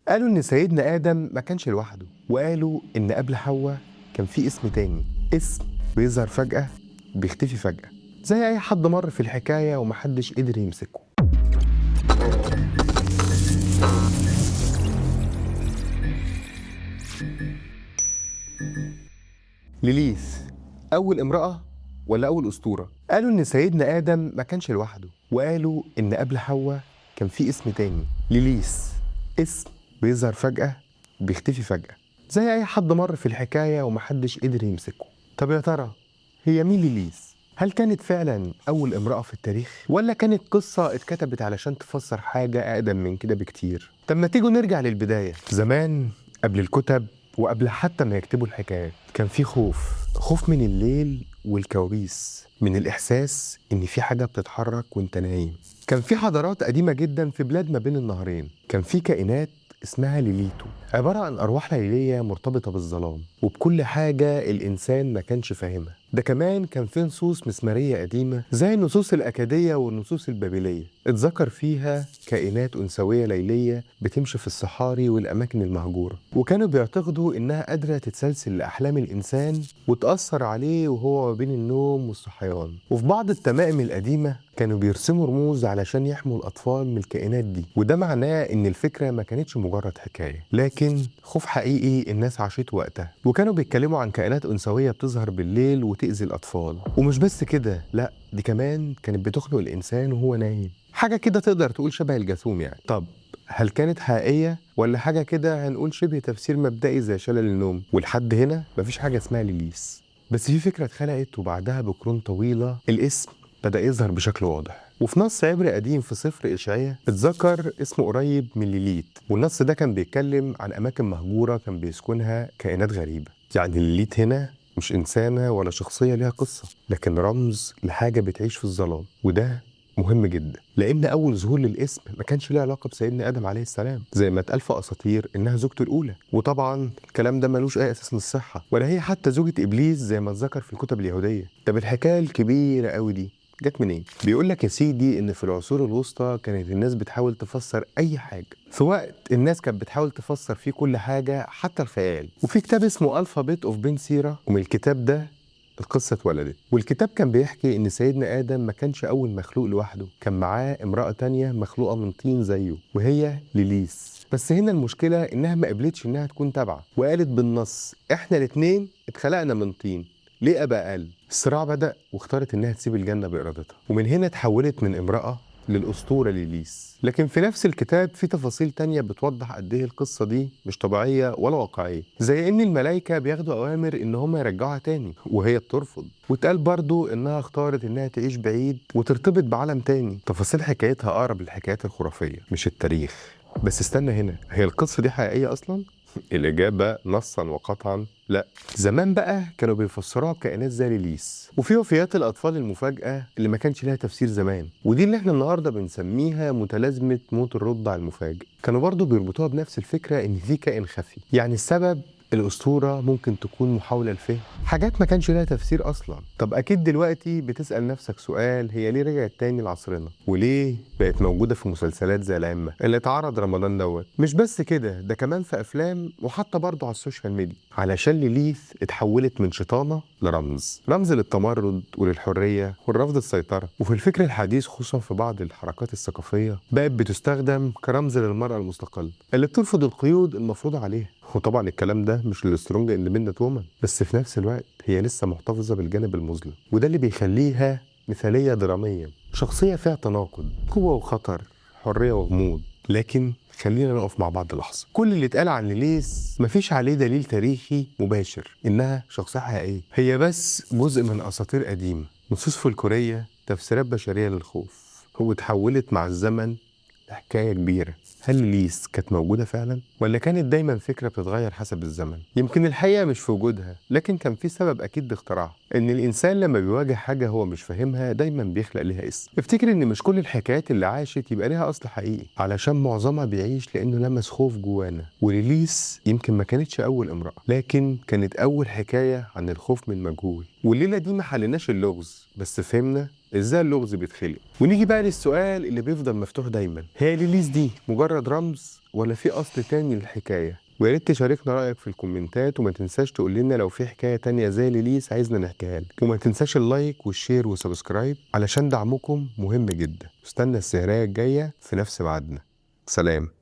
قالوا إن سيدنا آدم ما كانش لوحده، وقالوا إن قبل حواء كان في اسم تاني، اسم بيظهر فجأة بيختفي فجأة، زي أي حد مر في الحكاية ومحدش قدر يمسكه. ليليث، أول امرأة ولا أول أسطورة؟ قالوا إن سيدنا آدم ما كانش لوحده، وقالوا إن قبل حواء كان في اسم تاني، ليليث، اسم بيظهر فجأة بيختفي فجأة، زي أي حد مر في الحكاية ومحدش قدر يمسكه. طب يا ترى هي مين ليليث؟ هل كانت فعلا أول امرأة في التاريخ؟ ولا كانت قصة اتكتبت علشان تفسر حاجة أقدم من كده بكتير؟ طب ما تيجوا نرجع للبداية، زمان قبل الكتب وقبل حتى ما يكتبوا الحكايات كان في خوف من الليل والكوابيس، من الإحساس إن في حاجة بتتحرك وإنت نايم. كان في حضارات قديمة جدا في بلاد ما بين النهرين، كان في كائنات اسمها ليليتو، عبارة عن أرواح ليلية مرتبطة بالظلام وبكل حاجة الإنسان ما كانش فاهمها. ده كمان كان في نصوص مسمارية قديمة زي النصوص الأكادية والنصوص البابلية اتذكر فيها كائنات أنثوية ليلية بتمشي في الصحاري والأماكن المهجورة، وكانوا بيعتقدوا إنها قادرة تتسلسل لأحلام الإنسان وتأثر عليه وهو ما بين النوم والصحيان. وفي بعض التمائم القديمة كانوا بيرسموا رموز علشان يحموا الأطفال من الكائنات دي، وده معناه إن الفكرة ما كانتش مجرد حكاية لكن خوف حقيقي الناس عاشته وقتها. وكانوا بيتكلموا عن كائنات أنثوية بتظهر بالليل وتأذي الأطفال، ومش بس كده، لا دي كمان كانت بتخنق الإنسان وهو نايم، حاجة كده تقدر تقول شبه الجاثوم يعني. طب هل كانت حقيقية ولا حاجة كده هنقول شبه تفسير مبدئي زي شلل النوم؟ ولحد هنا مفيش حاجة اسمها ليليث، بس في فكرة اتخلقت وبعدها بقرون طويلة الاسم بدأ يظهر بشكل واضح. وفي نص عبري قديم في سفر إشعياء اتذكر اسمه قريب من ليليت، والنص ده كان بيتكلم عن أماكن مهجورة كان بيسكنها كائنات غريبة. يعني ليليت هنا مش إنسانة ولا شخصية ليها قصة، لكن رمز لحاجة بتعيش في الظلام. وده مهم جدا لأن أول ظهور للاسم ما كانش له علاقة بسيدنا آدم عليه السلام زي ما اتقال في أساطير إنها زوجته الأولى، وطبعا الكلام ده ملوش أي أساس للصحة، ولا هي حتى زوجة إبليس زي ما اتذكر في الكتب اليهودية. طب الحكاية الكبيرة قوي دي جت منين؟ بيقول لك يا سيدي إن في العصور الوسطى كانت الناس بتحاول تفسر أي حاجة، في وقت الناس كانت بتحاول تفسر فيه كل حاجة حتى الخيال. وفي كتاب اسمه الفابت اوف بن سيرة، ومن الكتاب ده القصة اتولدت. والكتاب كان بيحكي إن سيدنا آدم ما كانش أول مخلوق لوحده، كان معاه امرأة تانية مخلوقة من طين زيه وهي ليليث. بس هنا المشكلة إنها ما قبلتش إنها تكون تابعة، وقالت بالنص إحنا الاتنين اتخلقنا من طين، ليه أبقى أقل؟ الصراع بدأ واختارت إنها تسيب الجنة بإرادتها، ومن هنا اتحولت من امرأة للأسطورة ليليث. لكن في نفس الكتاب في تفاصيل تانية بتوضح قد ايه القصة دي مش طبيعية ولا واقعية، زي ان الملائكة بياخدوا اوامر ان هم يرجعوها تاني وهي بترفض، واتقال برضو انها اختارت انها تعيش بعيد وترتبط بعالم تاني. تفاصيل حكايتها اقرب للحكايات الخرافية مش التاريخ. بس استنى هنا، هي القصة دي حقيقية اصلا؟ الإجابة نصا وقطعا لا. زمان بقى كانوا بيفسروها بكائنات زي ليليث، وفي وفيات الأطفال المفاجأة اللي ما كانش لها تفسير زمان، ودي اللي احنا النهاردة بنسميها متلازمة موت الرضع المفاجئ. كانوا برضو بيربطوها بنفس الفكرة إن في كائن خفي، يعني السبب الأسطورة ممكن تكون محاولة لفهم حاجات ما كانش لها تفسير أصلا. طب أكيد دلوقتي بتسأل نفسك سؤال، هي ليه رجعت تاني لعصرنا؟ وليه بقت موجودة في مسلسلات زي العمة اللي اتعرض رمضان دوت؟ مش بس كده، ده كمان في أفلام وحتى برضه على السوشيال ميديا، علشان ليليث اتحولت من شيطانة رمز للتمرد وللحرية والرفض السيطرة. وفي الفكر الحديث خصوصا في بعض الحركات الثقافية بقت بتستخدم كرمز للمرأة المستقلة اللي بترفض القيود المفروضة عليها. وطبعا الكلام ده مش للسترونج اندبندنت وومن، بس في نفس الوقت هي لسه محتفظة بالجانب المظلم، وده اللي بيخليها مثالية درامية، شخصية فيها تناقض، قوة وخطر، حرية وغموض. لكن خلينا نقف مع بعض لحظة، كل اللي اتقال عن ليليث مفيش عليه دليل تاريخي مباشر إنها شخصية حقيقية، هي بس جزء من أساطير قديمة، نصوص فولكلورية، تفسيرات بشرية للخوف، واتحولت مع الزمن لحكاية كبيرة. هل ليليث كانت موجودة فعلا؟ ولا كانت دايما فكرة بتتغير حسب الزمن؟ يمكن الحقيقة مش في وجودها، لكن كان في سبب أكيد لاختراعها، إن الإنسان لما بيواجه حاجة هو مش فاهمها دايما بيخلق ليها اسم. افتكر إن مش كل الحكايات اللي عاشت يبقى ليها أصل حقيقي، علشان معظمها بيعيش لأنه لمس خوف جوانا. وليليث يمكن ما كانتش أول امرأة، لكن كانت أول حكاية عن الخوف من المجهول. والليلة دي ما حلناش اللغز، بس فهمنا ازاي اللغز بيتخلق. ونيجي بقى للسؤال اللي بيفضل مفتوح دايما، هي ليليث دي مجرد رمز ولا في أصل تاني للحكاية؟ ويا ريت تشاركنا رأيك في الكومنتات، وما تنساش تقول لنا لو في حكاية تانية زي ليليس عايزنا نحكيها لك، وما تنساش اللايك والشير وسبسكرايب علشان دعمكم مهم جدا. استنى السهرية الجاية في نفس ميعادنا. سلام.